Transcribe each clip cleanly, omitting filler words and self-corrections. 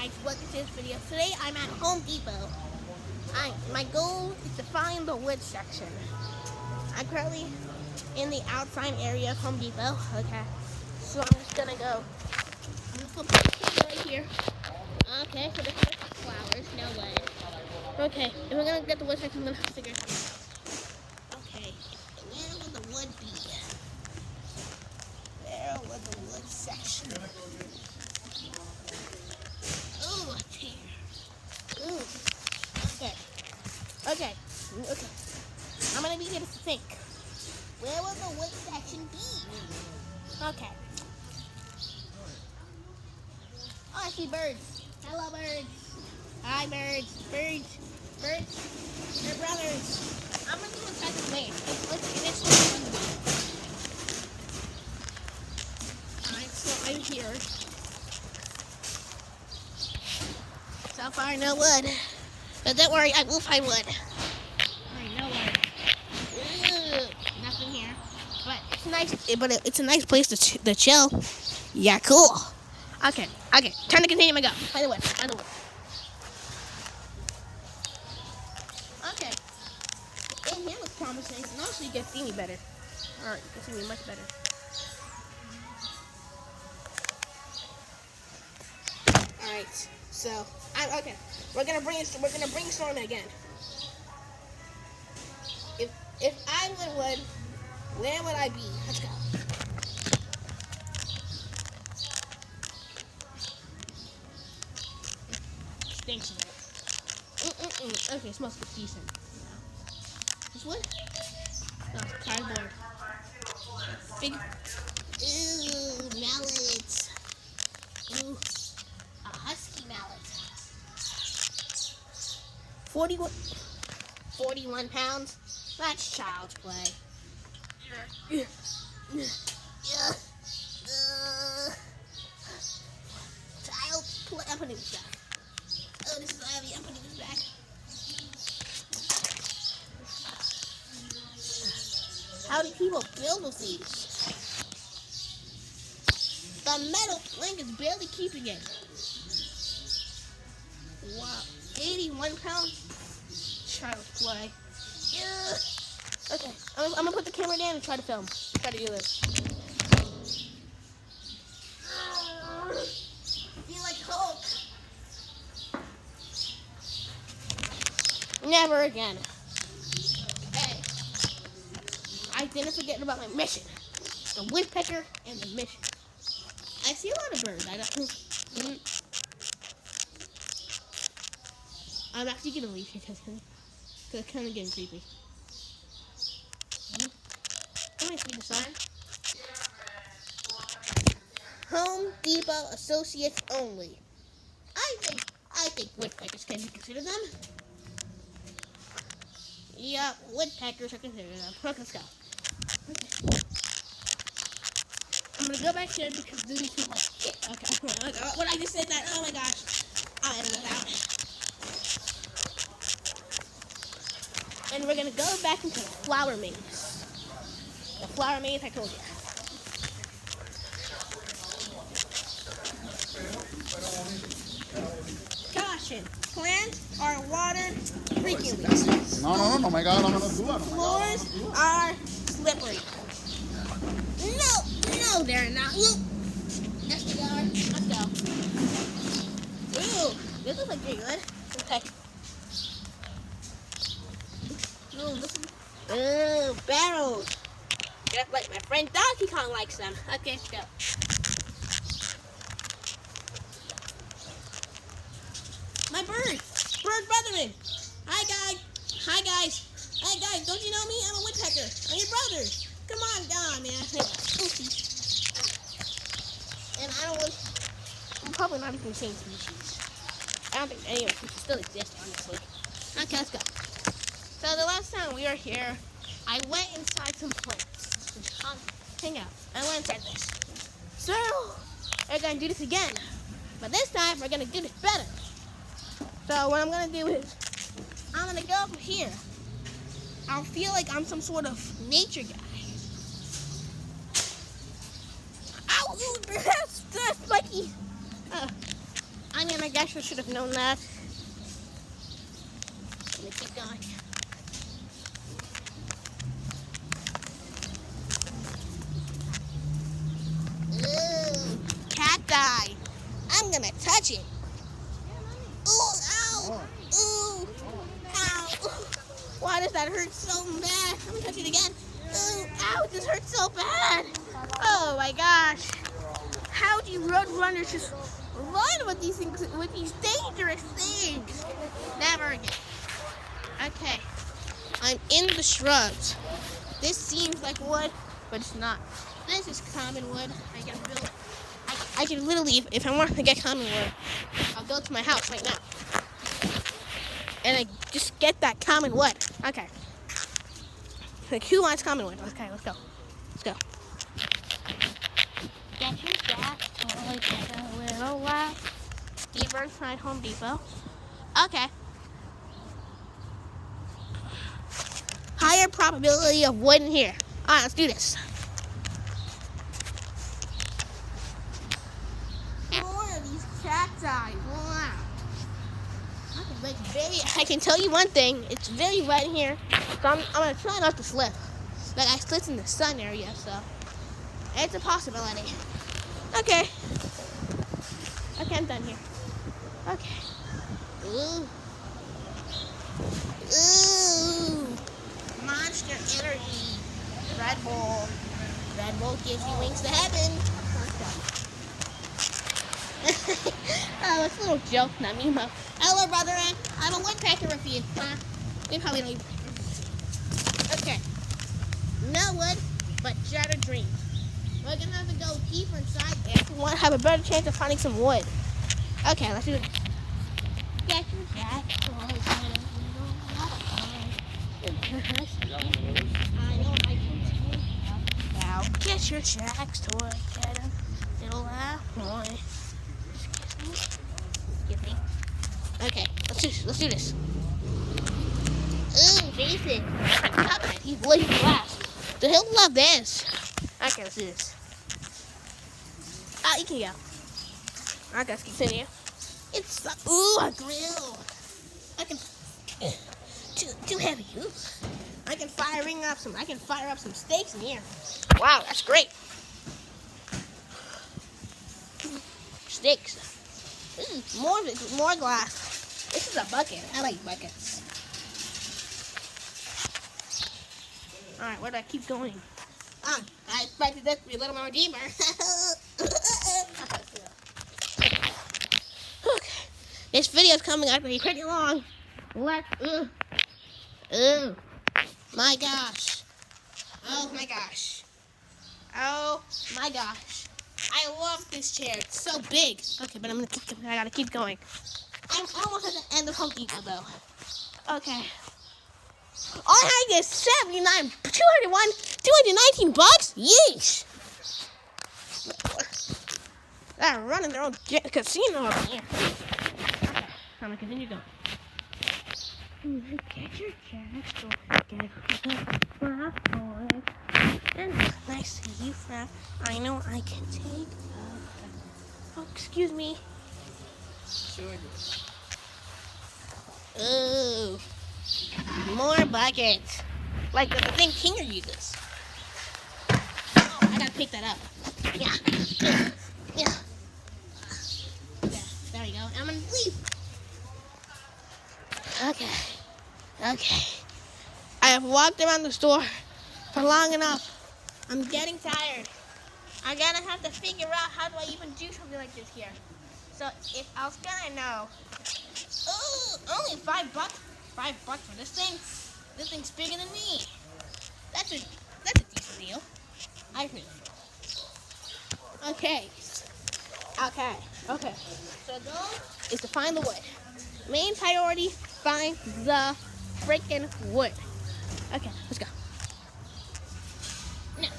guys, welcome to this video. Today I'm at Home Depot. My goal is to find the wood section. I'm currently in the outside area of Home Depot. Okay, so I'm just gonna go. I'm just gonna put it right here. Okay, so this is flowers, no wood. Okay, if we're gonna get the wood section, I'm gonna have to figure it out. Okay, where would the wood be? Where would the wood section? Ooh, it's here. Ooh. Okay. I'm gonna begin to think. Where will the wood section be? Okay. Oh, I see birds. Hello, birds. Hi, birds. Birds. They're brothers. I'm gonna go inside the van. Let's see this one. Alright, so I'm here. So far, no wood. But don't worry, I will find wood. Alright, no wood. Ooh, nothing here. But it's nice. It's a nice place to chill. Yeah, cool. Okay. Time to continue my go. Find the wood. Okay. In here looks promising. And also, you can see me better. Alright, you can see me much better. Alright. So, okay. We're gonna brainstorm again. If I would, where would I be? Let's go. Stinks in there. Okay, smells decent. This wood? No, cardboard. Big. Ooh, mallets. Ooh. A husky mallet. 41 pounds? That's child's play. Child's play. I'm putting this back. Oh, this is heavy. I'm putting this back. How do people build with these? The metal plank is barely keeping it. Wow, 81 pounds. Child's play. Yeah. Okay, I'm gonna put the camera down and try to film. Try to do this. I feel like Hulk. Never again. Hey, I didn't forget about my mission. The woodpecker and the mission. I see a lot of birds. I'm actually gonna leave here because it's kind of getting creepy. Let me see the sign. Home Depot Associates only. I think woodpeckers can be considered them. Yeah, woodpeckers are considered them. Let's go. Okay. I'm gonna go back here because this is too much. Okay. What I just said that. Oh my gosh. I'll edit it out. And we're gonna go back into the flower maze. The flower maze I told you. Caution. Plants are watered frequently. No, my God, I'm gonna do it. Floors are slippery. No, they're not. Yes, they are. Let's go. Ooh, this looks like pretty good. Okay. Ooh, barrels. Just like my friend Donkey Kong likes them. Okay, let's go. My bird brethren. Hi guys. Don't you know me? I'm a woodpecker. I'm your brother. Come on, man. And I'm probably not even the same species. I don't think any of them still exist, honestly. Okay, let's go. So the last time we were here, I went inside some plants. Hang out. I went inside this. So, we're going to do this again. But this time, we're going to do this better. So what I'm going to do is, I'm going to go over here. I'll feel like I'm some sort of nature guy. Ow, that's spiky. I mean, I guess I should have known that. Let me keep going. Ooh, cacti. I'm gonna touch it. Ooh, ow. Ooh, ow. Why does that hurt so bad? I'm gonna touch it again. Ooh, ow, this hurts so bad. Oh my gosh. How do road runners just run with these things, with these dangerous things? Never again. Okay, I'm in the shrubs. This seems like wood, but it's not. This is common wood. I can literally, if I want to get common wood, I'll go to my house right now. And I just get that common wood. Okay. Like, who wants common wood? Okay, let's go. Let's go. Get your gas toy, get a little while. Riverside Home Depot. Okay. Higher probability of wood in here. Alright, let's do this. More of these cacti. Wow. I can tell you one thing. It's very wet in here. So I'm going to try not to slip. Like, I slipped in the sun area, so it's a possibility. Okay. Okay, I'm done here. Okay. Ooh. Ooh. Monster energy. Red Bull. Red Bull gives you wings to heaven. Oh, it's a little joke, not me, Mo. Hello, brother. I have a woodpecker with you. You probably don't even. Okay. No wood, but shattered dreams. We're gonna have to go deeper inside if we want to have a better chance of finding some wood. Okay, let's do it. Get your jack toys. I know I can take now. Get your Jack's toy. Get him. Little boy. Excuse me. Okay, let's do this. Ooh, Jason. He's blazing glass. So he'll love this. Okay, let's do this. You can go. Okay, let's continue. It's a grill. I can too heavy. Ooh. I can fire up some steaks in here. Wow, that's great. Steaks. More glass. This is a bucket. I like buckets. All right, where do I keep going? I expected this to be a little more deeper. Okay. This video is coming up pretty long. What? Ooh. My gosh. Oh my gosh. Oh my gosh. I love this chair. It's so big. Okay, but I gotta keep going. I'm almost at the end of Home Depot though. Okay. All I get is 79, 201, 219 bucks? Yeesh. They're running their own casino up here. Okay, I'm gonna continue going. Get your jack, get a toy. And it's nice to see you, Flap. I know I can take Oh, excuse me. Sure. Ooh. More buckets. Like the thing Kinger uses. Oh, I gotta pick that up. Yeah. There we go. I'm gonna leave. Okay. I have walked around the store for long enough. I'm getting tired. I'm gonna have to figure out how do I even do something like this here. So if I was gonna know. Ooh, only $5. $5 for this thing. This thing's bigger than me. That's a decent deal. I think. Okay. So the goal is to find the wood. Main priority, find the freaking wood. Okay, let's go. Now.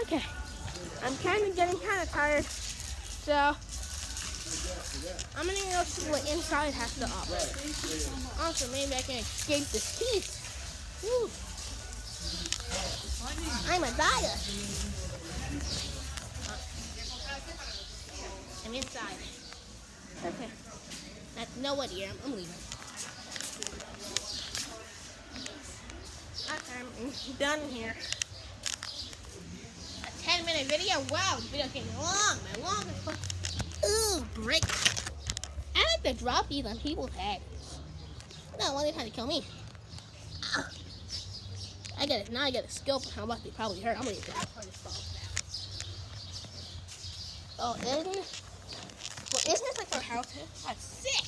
Okay. I'm getting kind of tired. So I'm gonna go see what inside has to offer. Also, maybe I can escape this heat. Woo. I'm a dyer. I'm inside. Okay. That's nobody here. I'm leaving. Okay, I'm done here. A 10-minute video? Wow, this video's getting long. My longest one. Ooh, brick. I like to drop these on people's heads. No, why are they trying to kill me? Ah. I get it. Now I get a skill for how much they probably hurt. I'm gonna drop on this ball now. Oh, isn't this like our house? That's sick.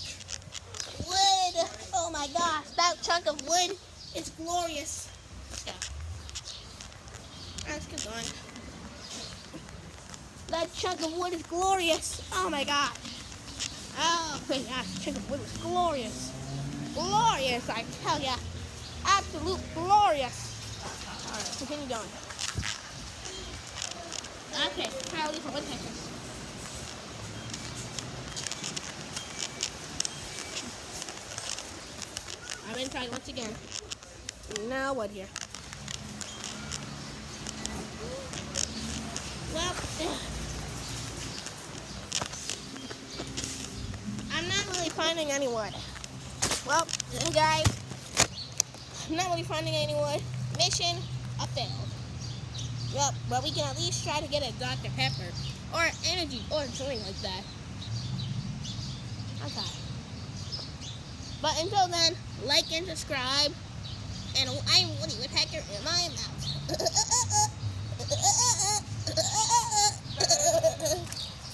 Wood. Oh my gosh, that chunk of wood is glorious. Let's go. Let's keep going. That chunk of wood is glorious. Oh my gosh. Oh my gosh, that chunk of wood is glorious. Glorious, I tell ya. Absolute glorious. Alright, continue going. Okay, Kylie for woodpeckers. I'm inside once again. Now what here? Well, I'm not really finding anyone. Well, guys, I'm not really finding anyone. Mission failed. Yep, but we can at least try to get a Dr. Pepper or energy or something like that. Okay. But until then, like and subscribe. And I'm Woody Woodpecker, and I'm out.